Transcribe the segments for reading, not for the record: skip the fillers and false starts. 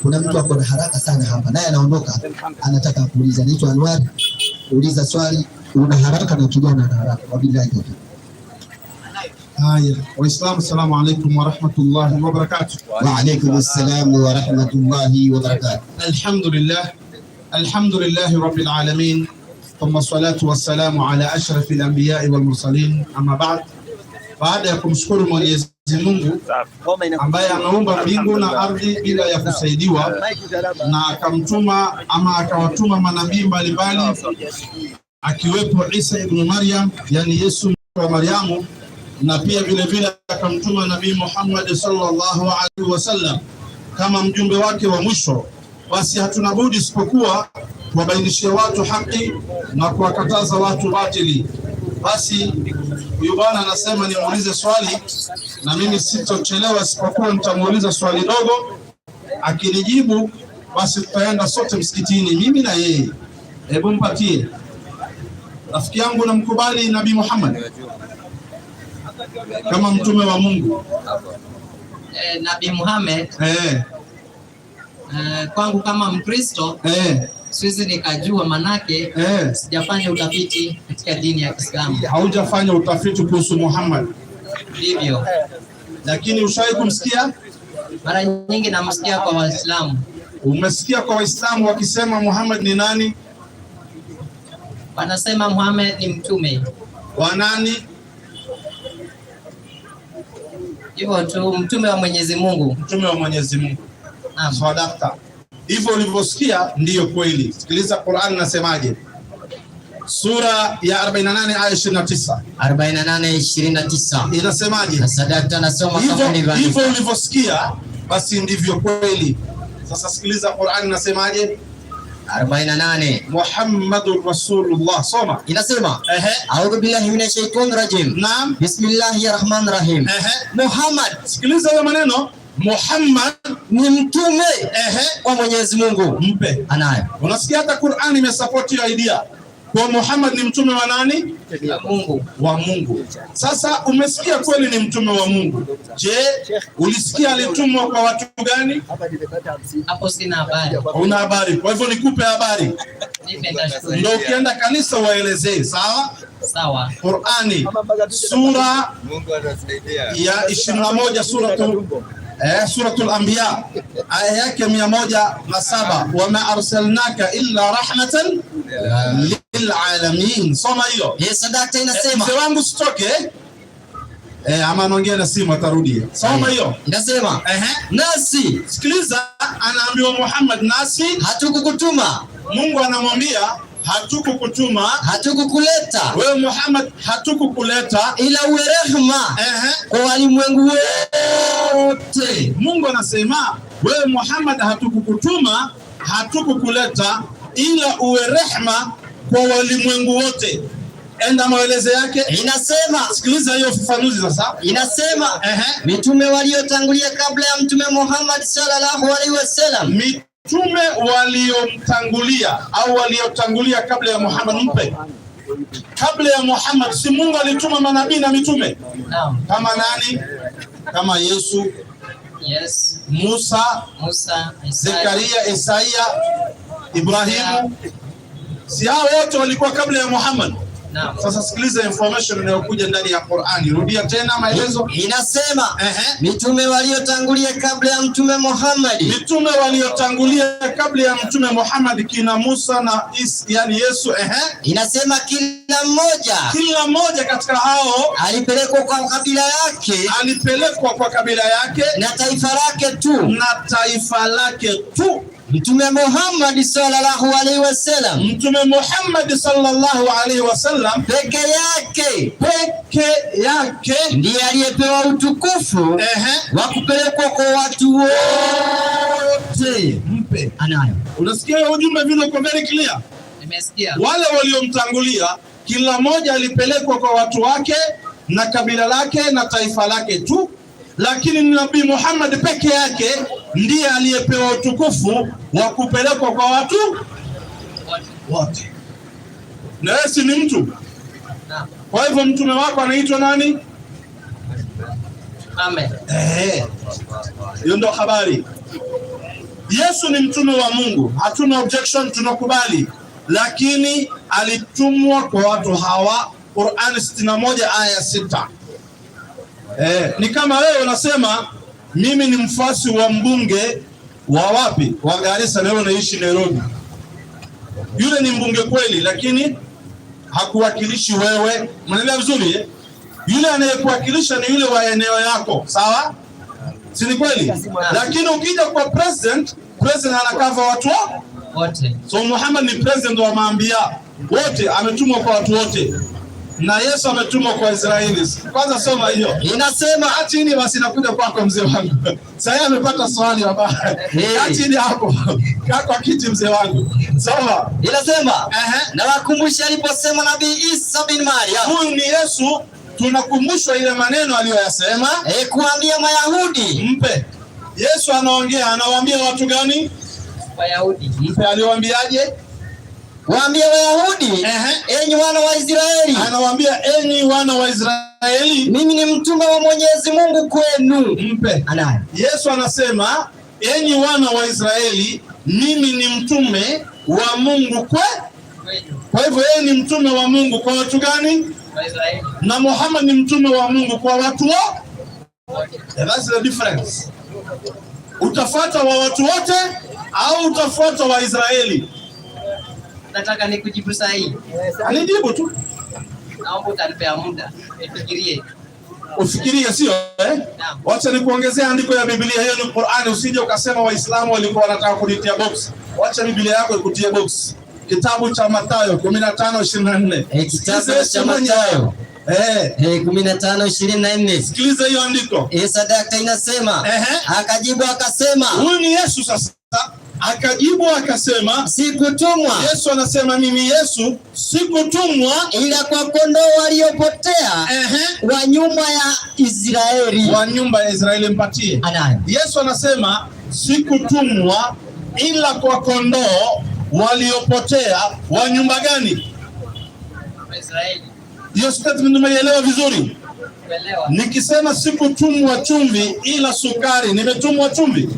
Kuna mtu ako na haraka sana hapa, naye anaondoka, anataka kuuliza. Naitwa Anwar, uliza swali, una haraka na kijana ana haraka. Wabillahi tawfiq. Haya, Waislamu, assalamu alaykum wa rahmatullahi wa barakatuh. Wa alaykum assalam wa rahmatullahi wa barakatuh. Alhamdulillahi rabbil alamin, thumma salatu wassalamu ala ashrafil anbiya'i wal mursalin, amma ba'd. Baada ya kumshukuru Mwenyezi Mungu ambaye ameumba mbingu na ardhi bila ya kusaidiwa, na akamtuma ama akawatuma manabii mbalimbali akiwepo Isa ibn Maryam, yani Yesu wa Maryamu, na pia vile vile akamtuma Nabii Muhammad sallallahu alaihi wasallam kama mjumbe wake wa mwisho. Basi hatuna budi isipokuwa kuwabainishia watu haki na kuwakataza watu batili. Basi huyu bwana anasema nimuulize swali, na mimi sitochelewa isipokuwa nitamuuliza swali dogo. Akinijibu basi tutaenda sote msikitini, mimi na yeye. Hebu mpatie rafiki yangu, na mkubali Nabii Muhammad kama mtume wa Mungu. Nabii Muhammad kwangu kama Mkristo siwezi nikajua, manake sijafanya utafiti katika dini ya Kiislamu. Haujafanya utafiti kuhusu Muhammad? Ndivyo. Lakini ushawahi kumsikia? Mara nyingi namsikia kwa Waislamu. Umesikia kwa Waislamu wakisema Muhammad ni nani? Wanasema Muhammad ni mtume. Wa nani? Hivyo tu, mtume wa Mwenyezi Mungu. Mtume wa Mwenyezi Mungu. Naam. Swadakta. Hivyo ulivyosikia ndiyo kweli. Sikiliza Qur'an nasemaje. Sura ya 48 aya 29. 48:29. Inasemaje? Sadakta, nasoma kama ndivyo. Hivyo ulivyosikia basi ndivyo kweli. Sasa sikiliza Qur'an nasemaje. 48. Muhammadur Rasulullah. Soma. Inasema a'udhu billahi minash shaitanir rajim. Naam. Bismillahir rahmanir rahim. Muhammad. Sikiliza hiyo maneno. Muhammad ni mtume wa Mwenyezi Mungu. Mpe anayo. Unasikia hata Qur'ani imesupport hiyo idea. Kwa Muhammad ni mtume wa nani? Mungu. Wa Mungu. Sasa umesikia kweli ni mtume wa Mungu. Je, ulisikia alitumwa kwa watu gani? Hapo sina habari. Una habari. Kwa hivyo nikupe habari. Ndio ukienda kanisa waelezee, sawa? Sawa. Qur'ani sura ya 21 suratul Anbiya aya yake 107, wama arsalnaka illa rahmatan lil alamin. Soma hiyo. Sadaka inasema. Mzee wangu sitoke. Ama anaongea na simu atarudi. Soma hiyo. Inasema nasi, sikiliza, anaambiwa Muhammad, nasi hatukukutuma. Mungu anamwambia hatukukutuma, hatukukuleta wewe Muhammad, hatukukuleta ila uwe rehema kwa walimwengu wote. Mungu anasema wewe Muhammad, hatukukutuma, hatukukuleta ila uwe rehema kwa walimwengu wote. Enda maelezo yake. Inasema, sikiliza hiyo ufafanuzi sasa. Inasema mitume waliotangulia kabla ya mtume Muhammad sallallahu alaihi wasallam, mitume waliomtangulia au waliotangulia kabla ya Muhammad. Mpe kabla ya Muhammad, si Mungu alituma manabii na mitume? Naam. Kama nani? Kama Yesu, yes, Musa, Zekaria, Isaia, Ibrahimu. Si hao wote walikuwa kabla ya Muhammad? Naam. Sasa sikiliza information inayokuja ndani ya Qur'ani. Rudia tena maelezo. Inasema mitume waliotangulia kabla ya mtume Muhammad. Mitume waliotangulia kabla ya mtume Muhammad kina Musa na yani Yesu. Inasema kila mmoja katika hao alipelekwa kwa kabila yake, na taifa lake tu. Mtume Muhammad sallallahu alaihi wasallam peke yake ndiye aliyepewa utukufu wa kupelekwa kwa watu wote. Mpe anayo. Unasikia ujumbe vile uko very clear? Nimesikia. Wale waliomtangulia kila mmoja alipelekwa kwa watu wake na kabila lake na taifa lake tu, lakini Nabii Muhammad peke yake ndiye aliyepewa utukufu wa kupelekwa kwa watu wote. Na yeye ni mtu. Kwa hivyo mtume wako anaitwa nani? Amen. Hiyo ndio habari. Yesu ni mtume wa Mungu, hatuna objection, tunakubali, lakini alitumwa kwa watu hawa. Qur'an 61 aya 6. Ni kama wewe unasema mimi ni mfuasi wa mbunge wa wapi? Wa Garissa, leo naishi Nairobi. Yule ni mbunge kweli, lakini hakuwakilishi wewe. Mnaelewa vizuri? Yule anayekuwakilisha ni yule wa eneo yako, sawa? Si ni kweli? Lakini ukija kwa president anakava watu wote. So Muhammad ni president wa maambia wote, ametumwa kwa watu wote. Na Yesu ametumwa kwa Israeli. Kwanza soma hiyo. Inasema chini basi, nakuja kwako mzee wangu. Sasa amepata swali baba. Chini hapo. Kaa kwa kiti mzee wangu. Soma. Inasema na wakumbusha aliposema Nabii Isa bin Maryam. Huyu ni Yesu, tunakumbushwa ile maneno aliyoyasema kuambia Mayahudi. Mpe. Yesu anaongea, anawaambia watu gani? Wayahudi. Mpe, aliwaambiaje? Waambie Wayahudi, enyi wana wa Israeli. Anawaambia enyi wana wa Israeli, mimi ni mtume wa Mwenyezi Mungu kwenu. Mpe. Yesu anasema enyi wana wa Israeli, mimi ni mtume wa Mungu kwenu. Kwa hivyo yeye ni mtume wa Mungu kwa watu gani? Wa Israeli. Na Muhammad ni mtume wa Mungu kwa watu wote. That's the difference. Utafuata wa watu wote au utafuata wa Israeli? Nataka nikujibu sahihi. Anijibu tu. Naomba utanipea muda nifikirie. Ufikirie, sio Wacha nikuongezea andiko ya Biblia, hiyo ni Qur'ani. Usije ukasema Waislamu walikuwa wanataka kunitia box. Wacha Biblia yako ikutie box. Kitabu cha Mathayo 15:24. Kitabu cha Mathayo 15:24. Sikiliza hiyo andiko. Sadaka inasema, akajibu akasema, huyu ni Yesu sasa. Akajibu akasema, sikutumwa. Yesu anasema mimi Yesu sikutumwa ila kwa kondoo waliopotea wa nyumba ya Israeli. Wa nyumba ya Israeli mpatie. Yesu anasema sikutumwa ila kwa kondoo waliopotea wa nyumba gani? Israeli. Hiyo statement umeelewa vizuri? Nikisema sikutumwa chumvi ila sukari, nimetumwa chumvi?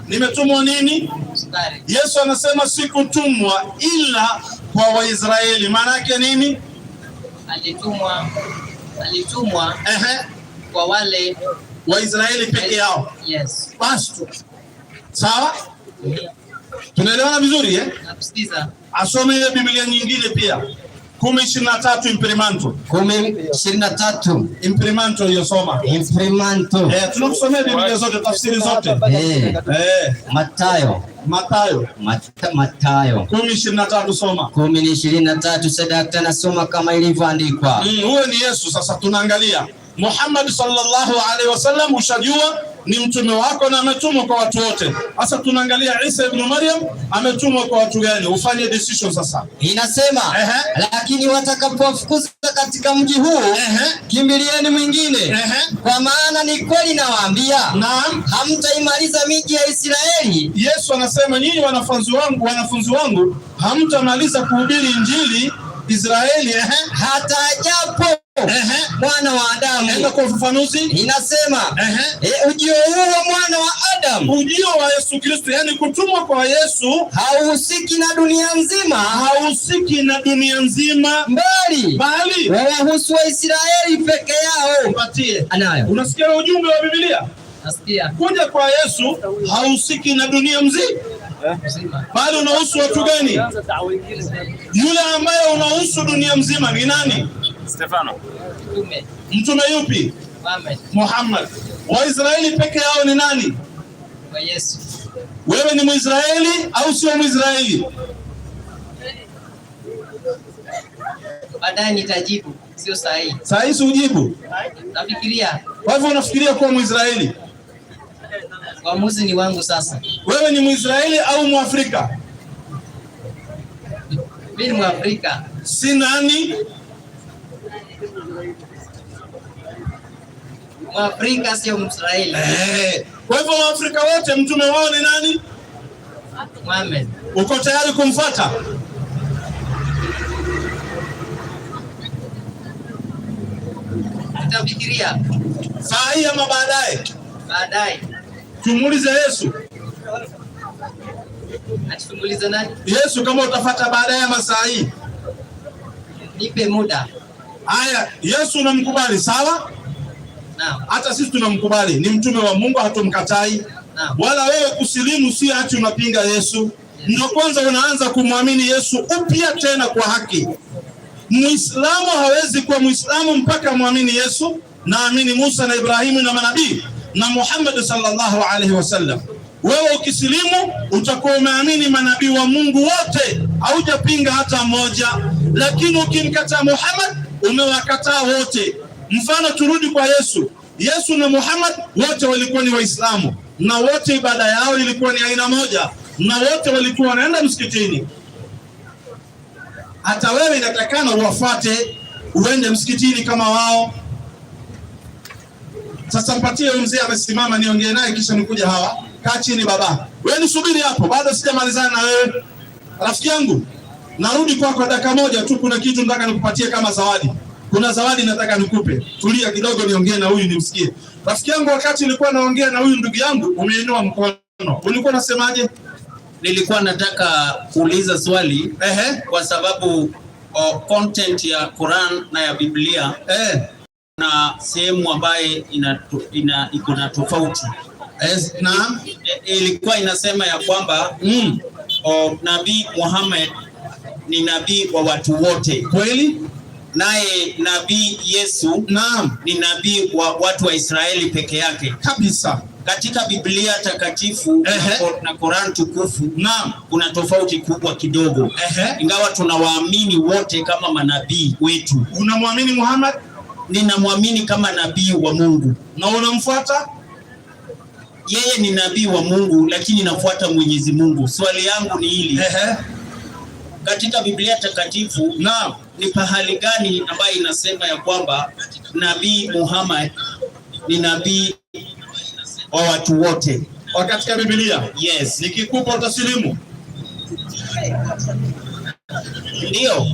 Nimetumwa nini? Sukari. Yesu anasema sikutumwa ila kwa Waisraeli. Maana yake nini? Alitumwa kwa wale Waisraeli peke yao. Yes. Basi. Sawa? Tunaelewana vizuri Nakusikiza. Asome ile Biblia nyingine pia. 10:23 imprimanto. 10:23 imprimanto, hiyo soma. Imprimanto. Tunakusomea Biblia zote, tafsiri zote. Mathayo 10:23 soma. 10:23 Sadaka nasoma kama ilivyoandikwa. Huyo ni Yesu. Sasa tunaangalia Muhammad sallallahu alaihi wasallam, ushajua ni mtume wako na ametumwa kwa watu wote. Sasa tunaangalia Isa ibn Maryam ametumwa kwa watu gani? Ufanye decision sasa. Inasema, lakini watakapofukuza katika mji huu, kimbilieni mwingine. Kwa maana ni kweli nawaambia, hamtaimaliza miji ya Israeli. Yesu anasema nyinyi wanafunzi wangu hamtamaliza kuhubiri injili Israeli hata ajapo Mwana wa Adamu. Enda kwa ufafanuzi. Inasema ujio huo mwana wa Adamu, ujio wa Yesu Kristo, yani kutumwa kwa Yesu hauhusiki na dunia nzima, bali wawahusu wa Israeli peke yao. Patie. Unasikia ujumbe wa Biblia? Nasikia. Kuja kwa Yesu hauhusiki na dunia mzima, bali unahusu watu gani? Yule ambaye unahusu dunia mzima ni nani? Stefano. Mtume yupi? Muhammad. Waisraeli peke yao ni nani? Wa Yesu. Wewe ni Mwisraeli au sio Mwisraeli? Baadaye nitajibu, sio sahihi. Sahihi ujibu? Nafikiria. Kwa hivyo unafikiria kuwa Mwisraeli? Uamuzi ni wangu sasa. Wewe ni Mwisraeli au Mwafrika? Mimi ni Mwafrika. Si nani? Mwafrika sio Mwisraeli. Kwa hivyo Waafrika wote mtume wao ni nani? Muhammad. Uko tayari kumfuata? Nitafikiria. Saa hii ama baadaye? Baadaye. Tumuulize Yesu. Atufungulize nani? Yesu, kama utafuata baadaye ya masaa hii. Nipe muda. Haya, Yesu unamkubali, sawa? Naam. Hata sisi tunamkubali, ni mtume wa Mungu, hatumkatai. Naam. Wala wewe kusilimu si ati unapinga Yesu. Ndio kwanza unaanza kumwamini Yesu upya tena kwa haki. Muislamu hawezi kuwa Muislamu mpaka muamini Yesu, na amini Musa na Ibrahimu na manabii na Muhammad sallallahu alaihi wasallam. Wewe ukisilimu utakuwa umeamini manabii wa Mungu wote, haujapinga hata mmoja. Lakini ukimkataa Muhammad umewakataa wote. Mfano, turudi kwa Yesu. Yesu na Muhammad wote walikuwa ni Waislamu, na wote ibada yao ilikuwa ni aina moja, na wote walikuwa wanaenda msikitini. Hata wewe inatakana uwafuate, uende msikitini kama wao. Sasa mpatie mzee amesimama niongee naye kisha nikuja hawa. Kaa chini baba. Wewe nisubiri hapo, bado sijamalizana na wewe. Rafiki yangu, narudi kwako dakika moja tu, kuna kitu nataka nikupatie kama zawadi. Kuna zawadi nataka nikupe. Tulia kidogo niongee na huyu nimsikie. Rafiki yangu, wakati nilikuwa naongea na huyu ndugu yangu, umeinua mkono. Ulikuwa unasemaje? Nilikuwa nataka kuuliza swali kwa sababu content ya Quran na ya Biblia na sehemu ambaye iko na tofauti. Na ilikuwa inasema ya kwamba Nabii Muhammad ni nabii wa watu wote. Kweli? Naye Nabii Yesu ni nabii wa watu wa Israeli peke yake. Kabisa. Katika Biblia takatifu na Quran tukufu kuna tofauti kubwa kidogo. Ingawa tunawaamini wote kama manabii wetu. Unamwamini Muhammad? Ninamwamini kama nabii wa Mungu. Na unamfuata? Yeye ni nabii wa Mungu, lakini nafuata Mwenyezi Mungu. Swali yangu ni hili. Katika Biblia takatifu ni pahali gani ambayo inasema ya kwamba Nabii Muhammad ni nabii wa watu wote? Katika Biblia? Yes. Nikikupa utasilimu? Ndio.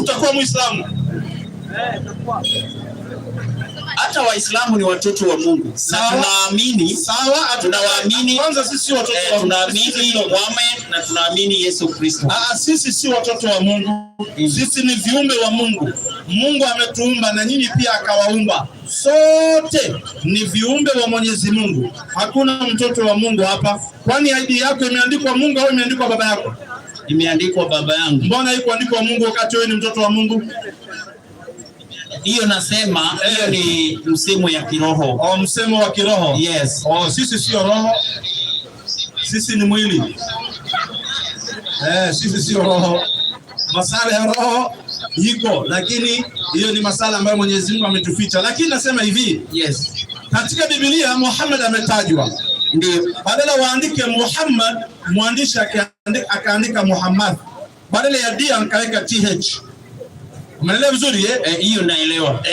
Utakuwa Muislamu? Hata Waislamu ni watoto wa Mungu. Sawa. Tunaamini. Sawa. Tunawaamini. Kwanza sisi watoto wa Mungu. Tunaamini Muhammad na tunaamini Yesu Kristo. Sisi si watoto wa Mungu. Sisi ni viumbe wa Mungu. Mungu ametuumba na nyinyi pia akawaumba. Sote ni viumbe wa Mwenyezi Mungu. Hakuna mtoto wa Mungu hapa. Kwani ID yako imeandikwa Mungu au imeandikwa baba yako? Imeandikwa baba yangu. Mbona haikuandikwa Mungu wakati wewe ni mtoto wa Mungu? Hiyo nasema hiyo ni msemo ya kiroho. Msemo wa kiroho. Yes. Sisi sio roho. Sisi ni mwili. Sisi sio roho. Masala ya roho iko, lakini hiyo ni masala ambayo Mwenyezi Mungu ametuficha. Lakini nasema hivi, yes. Katika Biblia Muhammad ametajwa. Ndio. Badala waandike Muhammad, mwandishi akaandika Muhammad. Badala ya D akaweka TH. Umeelewa vizuri hiyo naelewa.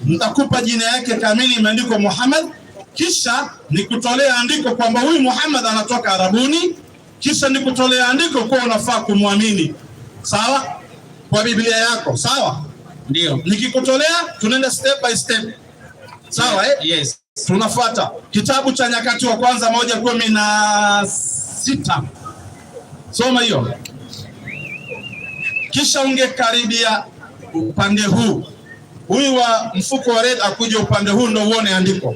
Nitakupa jina yake kamili imeandikwa Muhammad, kisha nikutolea andiko kwamba huyu Muhammad anatoka Arabuni, kisha nikutolea andiko kwa unafaa kumwamini. Sawa? Kwa Biblia yako, sawa? Ndio. Nikikutolea tunaenda step by step. Sawa Yes. Tunafuata kitabu cha Nyakati wa kwanza 1:16. Soma hiyo. Kisha ungekaribia upande huu. Huyu wa mfuko wa red akuje upande huu ndio uone andiko.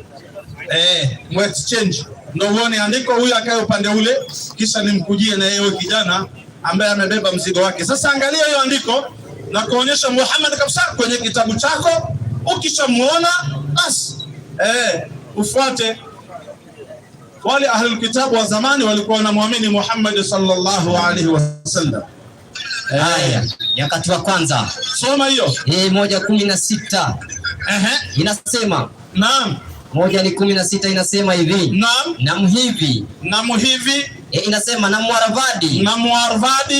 Exchange ndio uone andiko, huyu akae upande ule, kisha nimkujie na yeye kijana ambaye amebeba mzigo wake. Sasa angalia hiyo andiko na kuonyesha Muhammad kabisa kwenye kitabu chako. Ukishamuona basi ufuate. Wale ahlul kitabu wa zamani walikuwa wanamwamini Muhammad sallallahu alaihi wasallam. Haya, Nyakati wa kwanza. Soma hiyo. 1:16. Inasema. Naam. 1:16 inasema hivi. Naam. Namhivi. Inasema na Mwarvadi.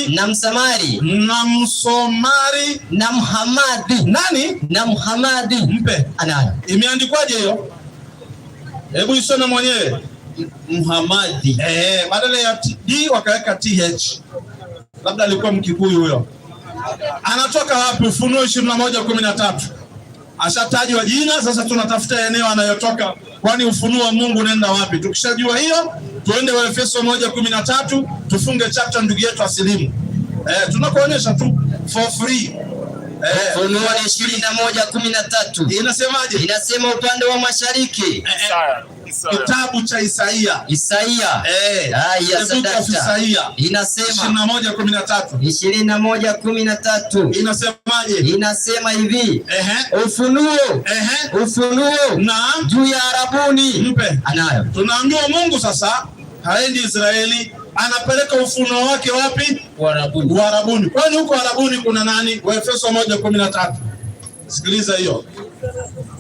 Na Msamari. Na Msomari. Na Muhamadi. Nani? Na Muhamadi. Mpe. Anayo. Imeandikwaje hiyo? Hebu isome mwenyewe. Muhamadi. Badala ya D wakaweka TH. Labda alikuwa Mkikuyu huyo. Anatoka wapi? Ufunuo 21:13. Ashatajwa jina, sasa tunatafuta eneo anayotoka. Kwani ufunuo wa Mungu nenda wapi? Tukishajua hiyo, tuende Waefeso 1:13 tufunge chapter ndugu yetu asilimu. Tunakuonyesha tu for free. Ufunuo 21:13 inasemaje? Inasema upande wa mashariki. Kitabu cha Isaia. Isaia. Inasema 21:13 inasemaje? Inasema hivi. Ufunuo na juu ya Arabuni anayo. Tunaambiwa Mungu sasa haendi Israeli, anapeleka ufunuo wake wapi? Warabuni. Kwani huko Arabuni kuna nani? Waefeso 1:13. Sikiliza hiyo.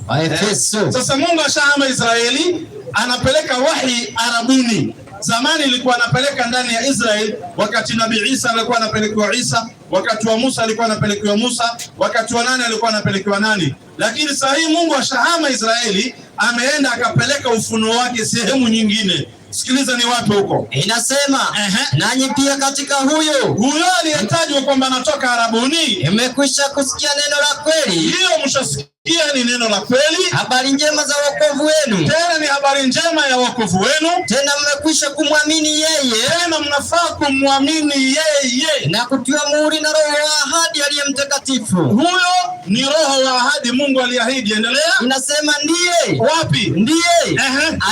Waefeso. Sasa Mungu ashahama Israeli, anapeleka wahi Arabuni. Zamani ilikuwa anapeleka ndani ya Israeli, wakati Nabii Isa alikuwa anapelekewa Isa, wakati wa Musa alikuwa anapelekewa Musa, wakati wa nani alikuwa anapelekewa nani. Lakini sasa hii Mungu ashahama Israeli, ameenda akapeleka ufunuo wake sehemu nyingine. Sikiliza ni wapi huko? Inasema nanyi pia katika huyo aliyetajwa kwamba anatoka Arabuni imekwisha kusikia neno la kweli. Hiyo mshasikia ni neno la kweli, habari njema za wokovu wenu. Tena ni habari njema ya wokovu wenu. Tena mmekwisha kumwamini yeye. Tena mnafaa kumwamini yeye na kutiwa muhuri na Roho wa ahadi aliye Mtakatifu. Huyo ni Roho wa ahadi Mungu aliahidi. Endelea. Inasema ndiye. Wapi? Ndiye.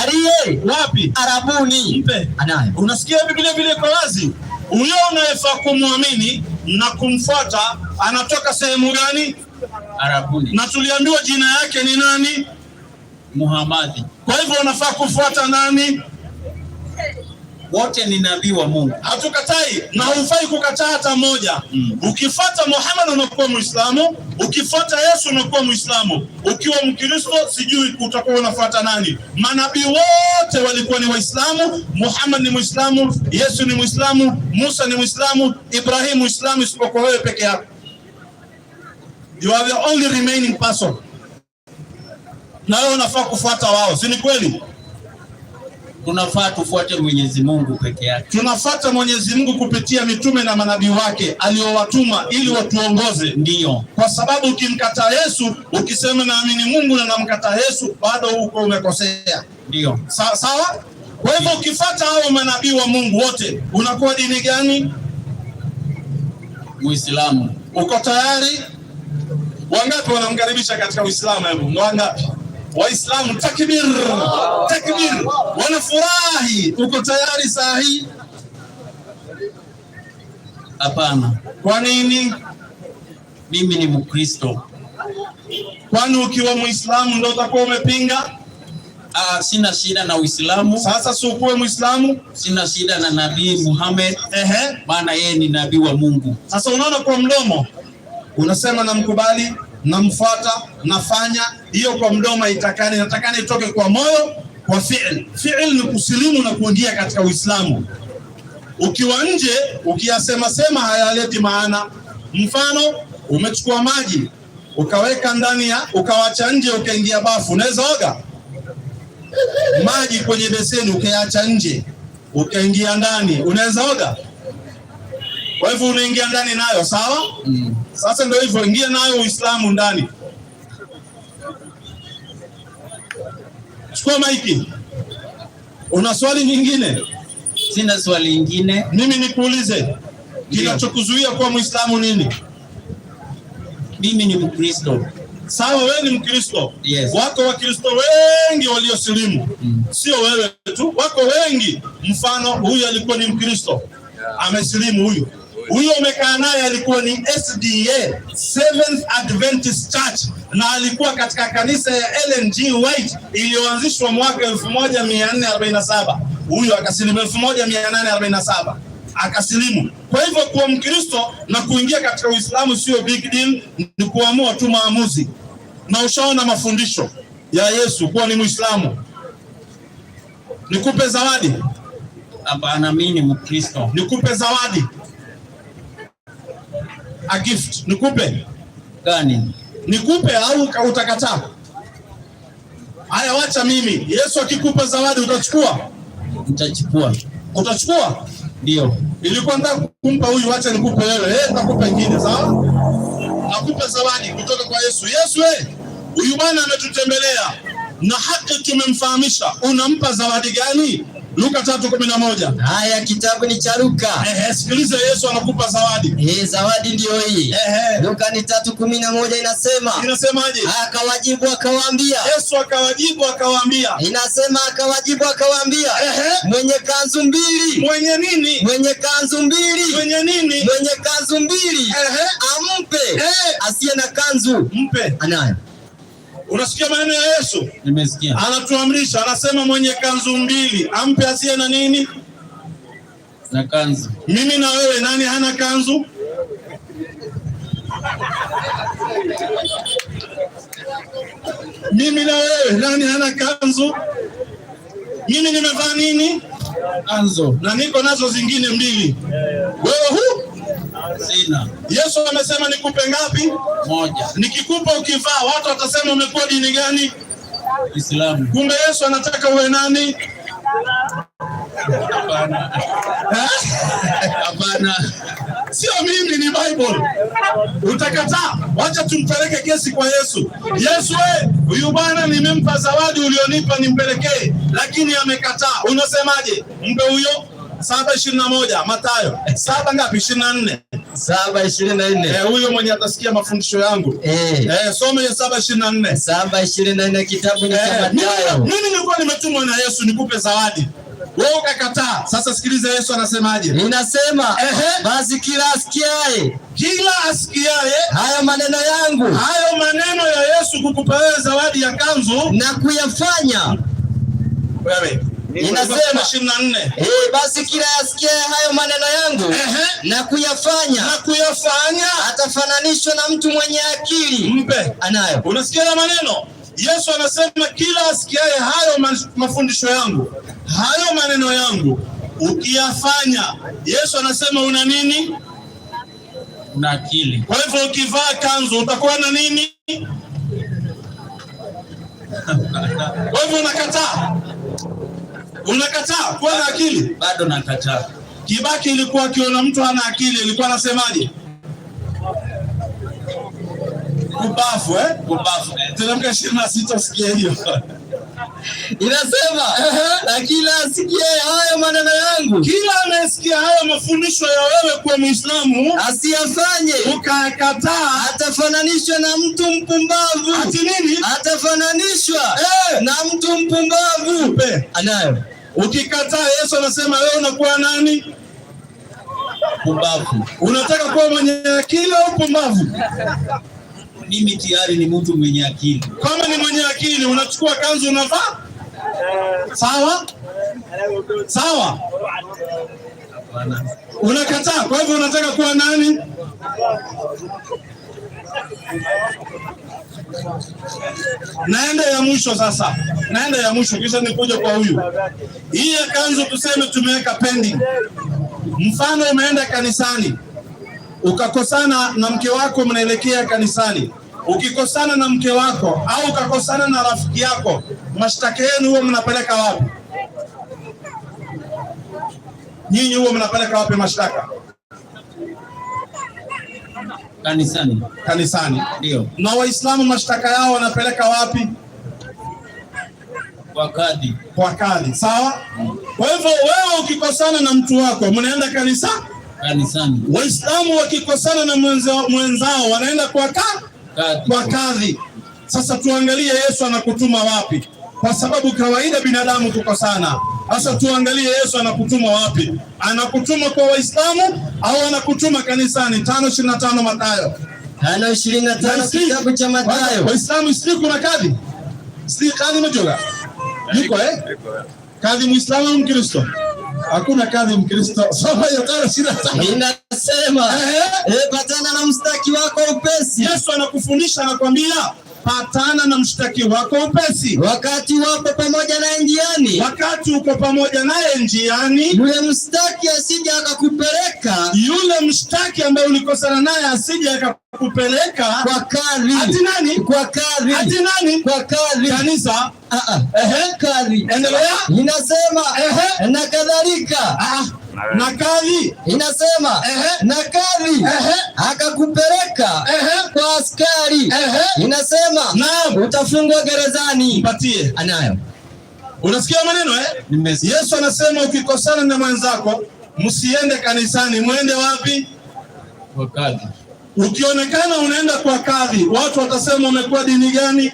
Aliye. Wapi? Arabuni. Anaye. Unasikia Biblia vile kwa wazi. Huyo unayefaa kumwamini na kumfuata anatoka sehemu gani? Arabuni. Na tuliambiwa jina yake ni nani? Muhammad. Kwa hivyo unafaa kufuata nani? Wote ni nabii wa Mungu. Hatukatai na hufai kukataa hata mmoja. Ukifuata Muhammad unakuwa Muislamu, ukifuata Yesu unakuwa Muislamu. Ukiwa Mkristo sijui utakuwa unafuata nani. Manabii wote walikuwa ni Waislamu. Muhammad ni Muislamu, Yesu ni Muislamu, Musa ni Muislamu, Ibrahim Muislamu, isipokuwa wewe peke yako. You are the only remaining person. Na wewe unafaa kufuata wao, si ni kweli? Tunafaa tufuate Mwenyezi Mungu peke yake. Tunafuata Mwenyezi Mungu kupitia mitume na manabii wake aliowatuma ili watuongoze. Ndio. Kwa sababu ukimkataa Yesu, ukisema naamini Mungu na namkataa Yesu, bado uko umekosea. Ndio. Sawa? Kwa hivyo ukifuata hao manabii wa Mungu wote, unakuwa dini gani? Muislamu. Uko tayari? Wangapi wanamkaribisha katika Uislamu? Hebu wangapi? Waislamu, takbir! Takbir! Wanafurahi. Uko tayari saa hii? Hapana. Kwa nini? Mimi ni Mkristo. Kwani ukiwa Muislamu ndio utakuwa umepinga? Sina shida na Uislamu. Sasa si ukuwe Muislamu? Sina shida na Nabii Muhammad. Maana yeye ni nabii wa Mungu. Sasa unaona kwa mdomo unasema namkubali, namfuata, nafanya. Hiyo kwa mdomo itakani, natakani itoke kwa moyo, kwa fi'il. Fi'il ni kusilimu na kuingia katika Uislamu. Ukiwa nje ukiyasema sema hayaleti maana. Mfano, umechukua maji ukaweka ndani ya, ukawacha nje, ukaingia bafu, unaweza oga? Maji kwenye beseni ukaacha nje ukaingia ndani, unaweza oga? Kwa hivyo unaingia ndani nayo, sawa? Sasa ndio hivyo, ingia nayo Uislamu ndani. Chukua maiki. Una swali nyingine? Sina swali nyingine. Mimi nikuulize, kinachokuzuia kuwa Muislamu nini? Mimi ni Mkristo. Sawa, wewe ni Mkristo. Yes. Wako Wakristo wengi waliosilimu. Sio wewe tu, wako wengi. Mfano, huyu alikuwa ni Mkristo, amesilimu huyu. Huyo umekaa naye alikuwa ni SDA, Seventh Adventist Church, na alikuwa katika kanisa ya Ellen G. White iliyoanzishwa mwaka 1447. Huyo akasilimu 1847. Akasilimu. Kwa hivyo kuwa Mkristo na kuingia katika Uislamu sio big deal, ni kuamua tu maamuzi. Na ushaona mafundisho ya Yesu kuwa ni Muislamu. Nikupe zawadi? Hapana, mimi ni Mkristo. Nikupe zawadi? A gift. Nikupe gani? Nikupe au utakataa? Haya, wacha mimi. Yesu akikupa zawadi utachukua? Nitachukua. Utachukua? Ndio. Nilikuwa nataka kumpa huyu, wacha nikupe wewe. Nitakupa nyingine, sawa? Nakupa zawadi kutoka kwa Yesu. Yesu, huyu bwana ametutembelea na haki tumemfahamisha. Unampa zawadi gani? Luka 3:11. Haya, kitabu ni cha Luka. Sikiliza, Yesu anakupa zawadi. Zawadi ndio hii. Luka ni 3:11 inasema. Inasemaje? Akawajibu akawaambia. Yesu akawajibu akawaambia. Inasema akawajibu akawaambia. Mwenye kanzu mbili. Mwenye nini? Mwenye kanzu mbili. Mwenye nini? Mwenye kanzu mbili. Ampe. Asiye na kanzu. Mpe. Anayo. Unasikia maneno ya Yesu? Nimesikia. Anatuamrisha, anasema mwenye kanzu mbili ampe asiye na nini? Na kanzu. Mimi na wewe, nani hana kanzu? Mimi na wewe, nani hana kanzu? Mimi nimevaa nini? Kanzu. Na niko nazo zingine mbili. Wewe huu? Sina. Yesu amesema nikupe ngapi? Moja. Nikikupa ukivaa, watu watasema umekuwa dini gani? Islamu. Kumbe Yesu anataka uwe nani? Hapana. Hapana. Sio mimi, ni Bible. Utakataa? Wacha tumpeleke kesi kwa Yesu. Yesu, huyu bwana nimempa zawadi ulionipa nimpelekee, lakini amekataa. Unasemaje? Mpe huyo. 7:21 Mathayo. 7 ngapi? 24. 7:24. Huyo mwenye atasikia mafundisho yangu. Soma hiyo 7:24. 7:24 kitabu ni cha Mathayo. Mimi nilikuwa nimetumwa na Yesu nikupe zawadi. Wewe ukakataa. Sasa sikiliza Yesu anasemaje? Inasema, basi kila asikiaye haya maneno yangu. Hayo maneno ya Yesu kukupa wewe zawadi ya kanzu na kuyafanya. Wewe. Inasema 24. Basi kila asikiaye hayo maneno yangu na kuyafanya. Atafananishwa na mtu mwenye akili. Mpe. Anayo. Unasikia maneno? Yesu anasema kila asikiaye hayo mafundisho yangu, hayo maneno yangu, ukiyafanya, Yesu anasema una nini? Una akili. Kwa hivyo ukivaa kanzu utakuwa na nini? Kwa hivyo unakataa. Unakataa kuwa na akili? Bado nakataa. Kibaki ilikuwa akiona mtu hana akili, ilikuwa anasemaje? Kubafu, Kubafu. Teremka 26 usikie hiyo. Inasema, na kila asikiaye hayo maneno yangu. Kila anayesikia hayo mafundisho ya wewe kwa Muislamu asiyafanye, ukakataa, atafananishwa na mtu mpumbavu. Ati nini? Atafananishwa na mtu mpumbavu. Anayo. Ukikataa, Yesu anasema wewe unakuwa nani? Pumbavu. Unataka kuwa mwenye akili au pumbavu? Mimi tayari ni mtu mwenye akili. Kama ni mwenye akili, unachukua kanzu unavaa? Sawa? Sawa? Unakataa, kwa hivyo unataka kuwa nani? Naenda ya mwisho sasa. Naenda ya mwisho kisha nikuja kwa huyu. Hii kanzu tuseme tumeweka pending. Mfano umeenda kanisani, ukakosana na mke wako, mnaelekea kanisani. Ukikosana na mke wako au ukakosana na rafiki yako, mashtaka yenu huwa mnapeleka wapi? Nyinyi huwa mnapeleka wapi mashtaka? Kanisani. Kanisani. Ndio. Na Waislamu mashtaka yao wanapeleka wapi? Kwa kadhi. Kwa kadhi. Sawa? Kwa hivyo wewe ukikosana na mtu wako, mnaenda kanisani. Waislamu wakikosana na mwenzao wanaenda kwa kadhi. Sasa tuangalie Yesu anakutuma wapi? Kwa sababu kawaida binadamu kukosana. Sasa tuangalie Yesu anakutuma wapi? Anakutuma kwa Waislamu au anakutuma kanisani? 5:25 Mathayo. 5:25 kitabu cha Mathayo. Waislamu siku na kadhi. Siku kadhi mjoga. Niko kadhi Muislamu au Mkristo? Hakuna kadhi Mkristo. Soma hiyo 5:25. Inasema, patana na mshtaki wako upesi. Yesu anakufundisha, anakuambia patana na mshtaki wako upesi. Wakati wapo pamoja naye njiani. Wakati uko pamoja naye njiani, yule mshtaki asije akakupeleka. Yule mshtaki ambaye ulikosana naye asije akakupeleka kwa kadhi. Ati nani? Kwa kadhi. Ati nani? Kwa kadhi. Kanisa. Kadhi. Endelea. Inasema, na kadhalika. Na kadhi. Inasema, na kadhi akakupeleka kwa askari. Inasema, utafungwa gerezani. Mpatie. Anayo. Unasikia maneno eh? Yesu anasema ukikosana na mwenzako msiende kanisani, muende wapi? Kwa kadhi. Ukionekana unaenda kwa kadhi, watu watasema umekuwa dini gani?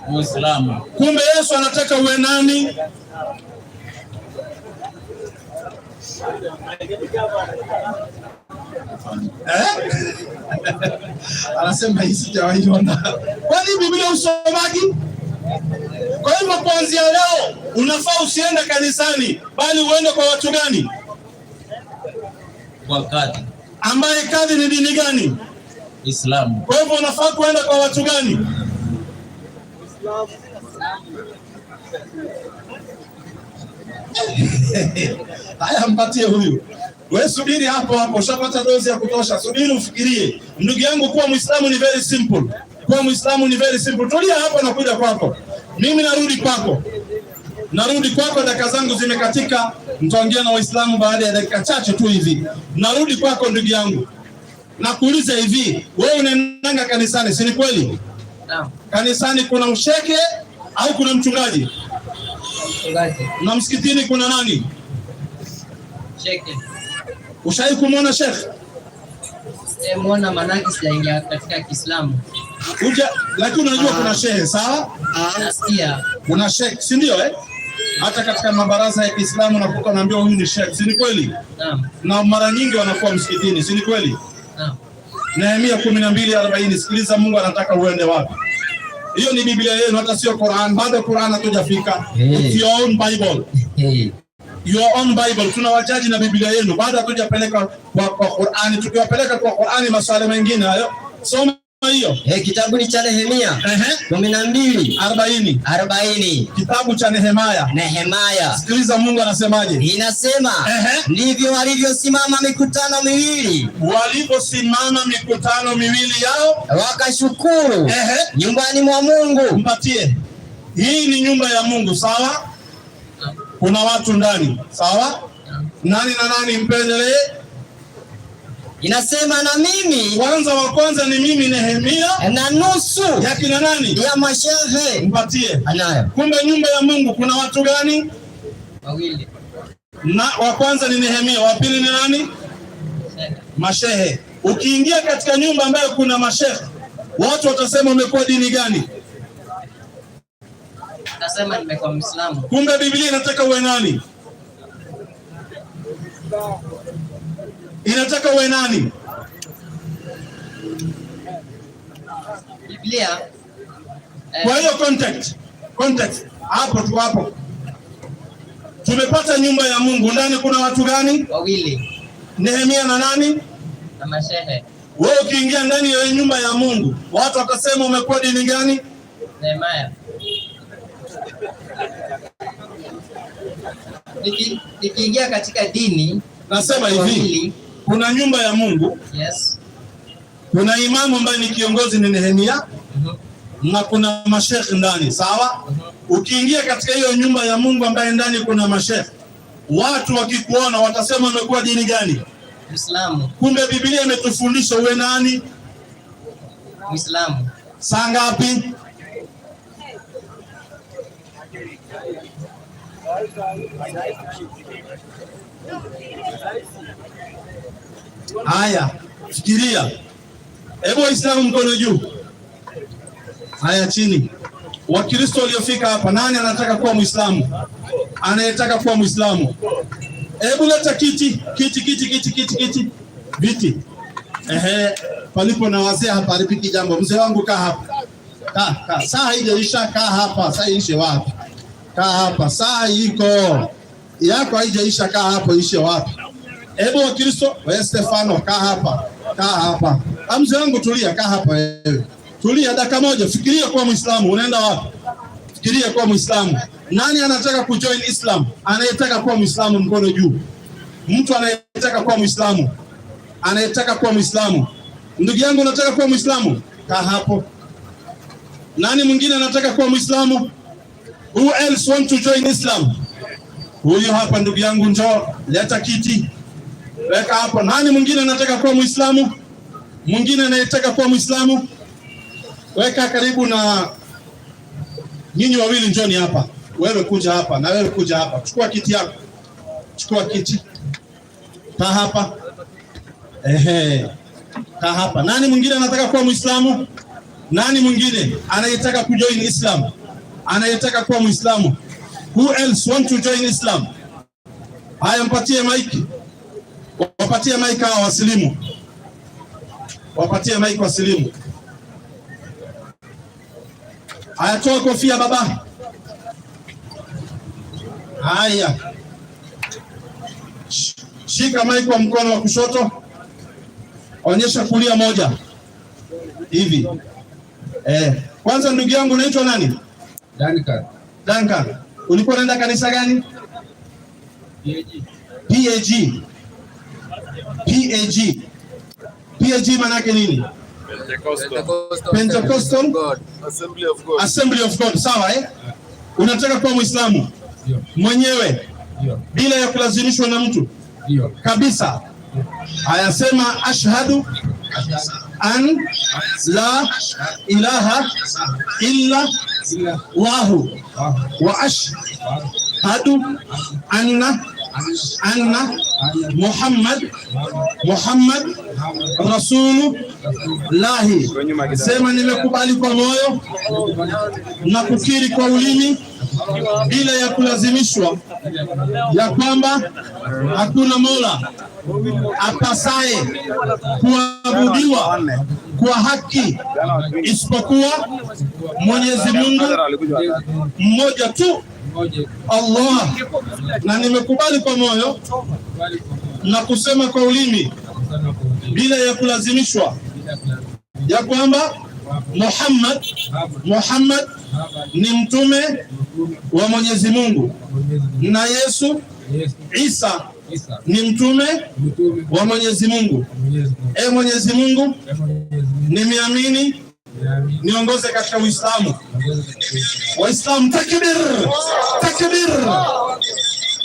Muislamu. Kumbe Yesu anataka uwe nani? Anasema hii sijawahi ona. Kwani Biblia usomaji? Kwa hivyo kuanzia leo unafaa usiende kanisani, bali uende kwa watu gani? Kwa kadhi. Ambaye kadhi ni dini gani? Islamu. Kwa hivyo unafaa kuenda kwa watu gani? Haya, mpatie huyu. Wewe subiri hapo hapo, ushapata dozi ya kutosha. Subiri ufikirie. Ndugu yangu, kuwa Muislamu ni very simple. Kuwa Muislamu ni very simple. Tulia hapo na kuja kwako. Mimi narudi kwako. Narudi kwako, dakika zangu zimekatika. Mtaongea na Waislamu baada ya dakika chache tu hivi. Narudi kwako ndugu yangu. Nakuuliza hivi, wewe unaenda kanisani, si ni kweli? Naam. Kanisani kuna msheke au kuna mchungaji? Mchungaji. Na msikitini kuna nani? Sheke. Ushawahi kumwona shekhe? Sijamuona, manake sijaingia katika Kiislamu. Lakini unajua kuna shehe, sawa? Nasikia. Kuna shekhe, si ndio eh? Hata katika mabaraza ya Kiislamu unakuta naambiwa huyu ni shekhe, si ni kweli? Naam. Na mara nyingi wanakuwa msikitini, si ni kweli? Naam. Nehemia 12:40, sikiliza Mungu anataka uende wapi. Hiyo ni Biblia yenu, hata sio Qur'an. Bado Qur'an hatujafika. It's your own Bible. Your own Bible. Tuna wajaji na Biblia yenu. Bado hatujapeleka kwa Qur'an. Tukiwapeleka kwa Qur'an masuala mengine hayo. Soma hiyo. Kitabu ni cha Nehemia 12:40. Kitabu cha Nehemia. Sikiliza Mungu anasemaje? Inasema ndivyo walivyosimama mikutano miwili. Walivyosimama mikutano miwili yao wakashukuru nyumbani mwa Mungu. Mpatie. Hii ni nyumba ya Mungu, sawa? Kuna watu ndani, sawa? Nani na nani mpendelee? Inasema na mimi wa kwanza ni mimi Nehemia na nusu ya kina nani? Ya mashehe. Mpatie. Anayo. Kumbe nyumba ya Mungu kuna watu gani? Wawili. Na wa kwanza ni Nehemia, wa pili ni nani? Mashehe. Ukiingia katika nyumba ambayo kuna mashehe, watu watasema umekuwa dini gani? Nasema nimekuwa Muislamu. Kumbe Biblia inataka uwe nani? Inataka uwe nani? Biblia. Kwa hiyo context hapo tu hapo. Tumepata nyumba ya Mungu, ndani kuna watu gani? Wawili. Nehemia na nani? Na mashehe. Wewe ukiingia ndani ya nyumba ya Mungu, watu watasema umekuwa dini gani? Nehemia. Nikiingia katika dini, nasema hivi, kuna nyumba ya Mungu. Yes. Kuna imamu ambaye ni kiongozi ni Nehemia. Na kuna mashekhi ndani, sawa? Ukiingia katika hiyo nyumba ya Mungu ambaye ndani kuna mashekhi, watu wakikuona watasema umekuwa dini gani? Muislamu. Kumbe Biblia imetufundisha uwe nani? Muislamu. Saa ngapi? Haya, fikiria. Hebu Waislamu mkono juu. Haya chini. Wakristo waliofika hapa, nani anataka kuwa Muislamu? Anayetaka kuwa Muislamu. Hebu leta kiti. Viti. Palipo na wazee hapa alipiki jambo. Mzee wangu kaa hapa. Kaa. Saa haijaisha, kaa hapa. Saa ishe wapi? Kaa hapa. Saa iko. Yako haijaisha, kaa hapo, ishe wapi? Hebu Wakristo, wewe Stefano kaa hapa. Mzee wangu tulia, kaa hapa wewe. Tulia dakika moja, fikiria kuwa Muislamu, unaenda wapi? Fikiria kuwa Muislamu. Nani anataka kujoin Islam? Anayetaka kuwa Muislamu mkono juu. Mtu anayetaka kuwa Muislamu. Ndugu yangu unataka kuwa Muislamu? Kaa hapo. Nani mwingine anataka kuwa Muislamu? Who else want to join Islam? Huyu hapa ndugu yangu, njoo, leta kiti. Weka hapo. Nani mwingine anataka kuwa Muislamu? Mwingine anayetaka kuwa Muislamu? Weka karibu Nyinyi wawili njoni hapa. Wewe kuja hapa na wewe kuja hapa. Chukua kiti yako. Chukua kiti. Kaa hapa. Kaa hapa. Nani mwingine anataka kuwa Muislamu? Nani mwingine anayetaka kujoin Islam? Anayetaka kuwa Muislamu? Who else want to join Islam? Haya, mpatie maiki. Wapatie maiki hao wasilimu. Wapatie maiki wasilimu. Haya, toa kofia baba. Haya. Shika maiki kwa mkono wa kushoto. Onyesha kulia moja. Hivi. Kwanza ndugu yangu unaitwa nani? Duncan. Ulikuwa unaenda kanisa gani? PAG maana yake nini? Pentecostal God. Assembly of God. Sawa Unataka kuwa Muislamu? Mwenyewe? Bila ya kulazimishwa na mtu? Kabisa. Ayasema ashhadu an la ilaha illa Allah wa ashhadu anna Muhammad Rasulullah. Sema nimekubali kwa moyo na kukiri kwa ulimi bila ya kulazimishwa ya kwamba hakuna Mola apasaye kuabudiwa kwa haki isipokuwa Mwenyezi Mungu mmoja tu, Allah. Na nimekubali kwa moyo na kusema kwa ulimi bila ya kulazimishwa ya kwamba Muhammad ni mtume wa Mwenyezi Mungu na Yesu Isa ni mtume wa Mwenyezi Mungu. Mwenyezi Mungu, nimeamini, niongoze katika Uislamu. Waislamu takbir! Takbir!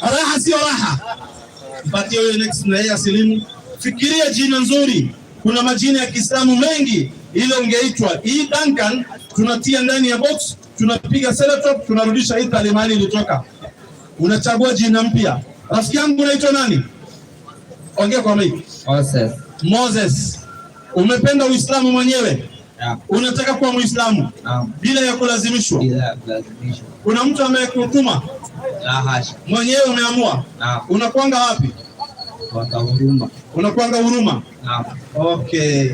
Raha sio raha. Mpatie huyo next na yeye asilimu. Fikiria jina nzuri. Kuna majina ya Kiislamu mengi ile ungeitwa. Hii Duncan tunatia ndani ya box, tunapiga selotop, tunarudisha hii talimani ilitoka. Unachagua jina mpya. Rafiki yangu unaitwa nani? Ongea kwa mimi. Moses. Umependa Uislamu mwenyewe? Unataka kuwa Muislamu? Bila ya kulazimishwa? Kuna mtu amekutuma? La hasha. Mwenyewe umeamua? Unakuanga wapi? Huruma. Unakuanga Huruma? Okay.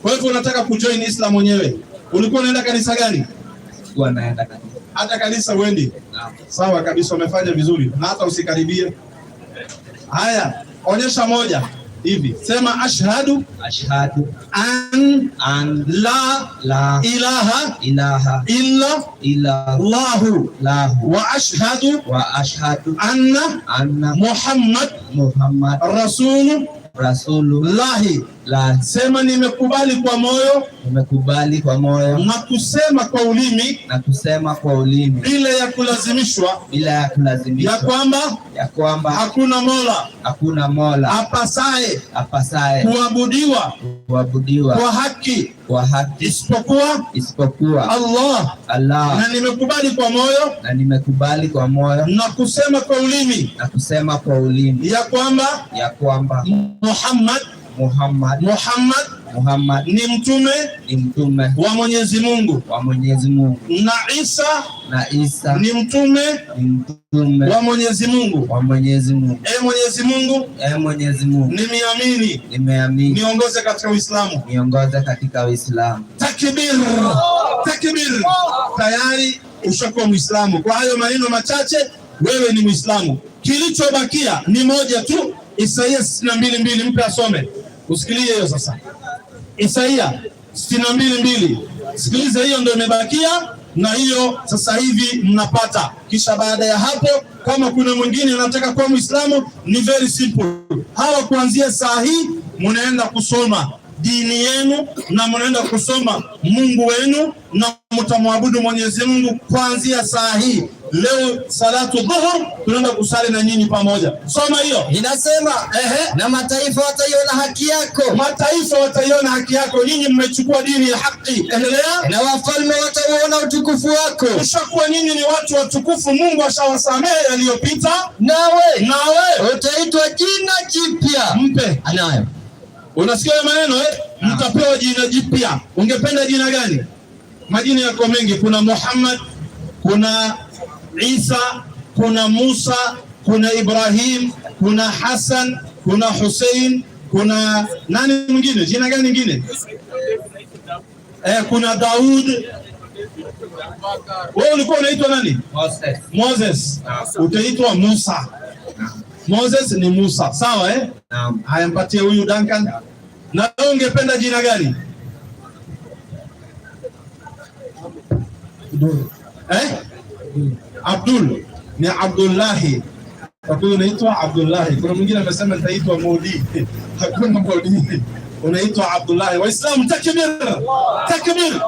Kwa hivyo unataka kujoin Islam mwenyewe. Ulikuwa unaenda kanisa gani? Naenda kanisa. Hata kanisa uendi? Sawa kabisa, umefanya vizuri. Na hata usikaribie. Haya, onyesha moja hivi. Sema ashhadu an la ilaha illa Allah wa ashhadu anna Muhammad Rasulullah. Sema nimekubali kwa moyo na kusema kwa ulimi bila ya kulazimishwa ya kwamba hakuna Mola apasaye kuabudiwa kwa haki isipokuwa Allah. Na nimekubali kwa moyo na kusema kwa ulimi ya kwamba Muhammad ni mtume wa Mwenyezi Mungu na Isa ni mtume wa Mwenyezi Mungu. Mwenyezi Mungu, nimeamini, niongoze katika Uislamu. Takbir! Takbir! Tayari ushakuwa Muislamu. Kwa hayo maneno machache wewe ni Muislamu. Kilichobakia ni moja tu. Isaia 62:2, mpe asome. Usikilie hiyo sasa. Isaia 62:2. Sikiliza, hiyo ndio imebakia na hiyo sasa hivi mnapata. Kisha baada ya hapo, kama kuna mwingine anataka kuwa Muislamu, ni very simple. Hawa kuanzia saa hii mnaenda kusoma dini yenu na mnaenda kusoma Mungu wenu na mtamwabudu Mwenyezi Mungu kuanzia saa hii. leo salatu dhuhur tunaenda kusali na nyinyi pamoja. Soma hiyo. Inasema na mataifa wataiona haki yako. Mataifa wataiona haki yako. Nyinyi mmechukua dini ya haki. Endelea. Na wafalme watauona utukufu wako. Ushakuwa nyinyi ni watu watukufu, Mungu ashawasamehe yaliyopita. Nawe utaitwa jina jipya. Mpe. Anayo. Unasikia maneno mtapewa jina jipya. Ungependa jina gani? Majina yako mengi, kuna Muhammad, kuna Isa, kuna Musa, kuna Ibrahim, kuna Hassan, kuna Hussein, kuna nani mwingine? Jina gani nyingine? Kuna Daud. Wewe ulikuwa unaitwa nani? Moses. Utaitwa Musa. Moses ni Musa. Sawa Naam. Haya, mpatie huyu Duncan. Na wewe ungependa jina gani? Abdul. Ni Abdullahi. Hakuna unaitwa Abdullahi. Kuna mwingine amesema nitaitwa Maudi. Hakuna Maudi. Unaitwa Abdullahi. Waislamu takbir. Takbir.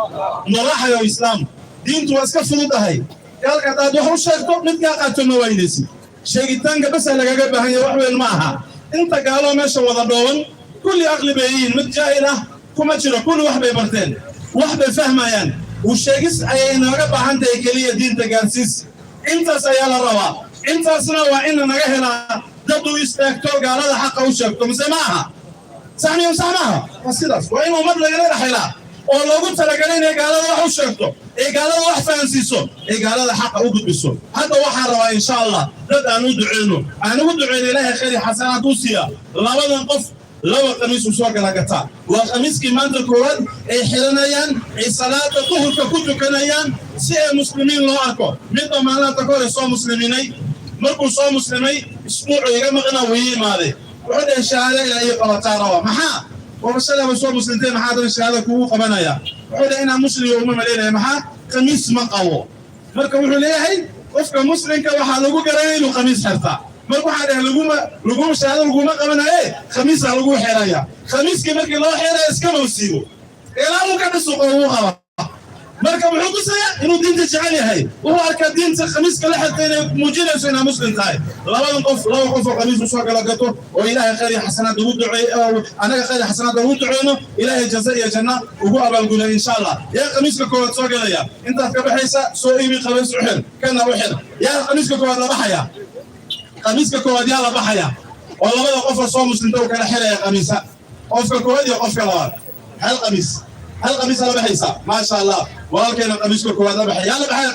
Maraha ya Uislamu. Dini tuwaska furuda hai. Kalka taduhu shayto midka qatuma waynisi. Sheegitaanka bas laga baahan wax weyn maaha. Inta gaalo meesha wada dhooban kulli aqlibayn mid jaahila kuma jiro kulli wax bay barteen. Wax bay fahmayaan. وشيء أي نوع بحنت إكلية دين تجارسيس أنت سيالا روا أنت سنا وإن نجهنا جدوا يستكتوا قال هذا حق وشكتوا مسمعها سامي وسامعها بسيطة وإن عمر لجنا رحلا ولو قلت لجنا قال هذا وشكتوا قال هذا واحد فانسيسو قال هذا حق وجود بسوا هذا واحد روا إن شاء الله لا ندعينه أنا ندعي إليه خير حسنات وسيا لا بدنا نقف لو قميص وسواق لقطع وقميص كمان تكون حرنيان صلاة الظهر ككتو كنيان سي مسلمين لو أكو مثل ما لا تكون صوم مسلميني مركو صوم مسلمي اسبوع يجمعنا وهي ماذا وعند الشهادة إلى أي قطع روا محا ومسألة بصوم مسلمين محا هذا الشهادة كوه قبنا يا وعند هنا مسلم يوم ملينا محا قميص مقاو مركو حليه وفق مسلم كوحلو قرين وقميص حرفا marka waxa dhahay lagu shahaado lagu qabanayo khamiis lagu xiraya khamiiska markii loo xirayo iska muusigo ilaa uu ka dhiso oo qaba marka wuxuu ku sayaa inuu diinta jecel yahay oo arka diinta khamiiska la xirtay muujinayso inuu muslim tahay laba qof khamiis soo kala gato oo ilaahay khayr xasanaad ugu duceeyo anaga khayr xasanaad ugu duceeyno ilaahay jazaa iyo janna ugu abaalgulo insha Allah ya khamiiska koowaad soo galaya inta ka baxaysa soo iibi khamiis u xir kana u xir ya khamiiska koowaad la baxaya قميصك كواد يلا بحيا والله ما قفل صوم مسلم تو كان حلا يا قميص قفل كواد يا قفل كلام هل قميص على بحيسا ما شاء الله ولكن قميصك كواد بحيا يلا بحيا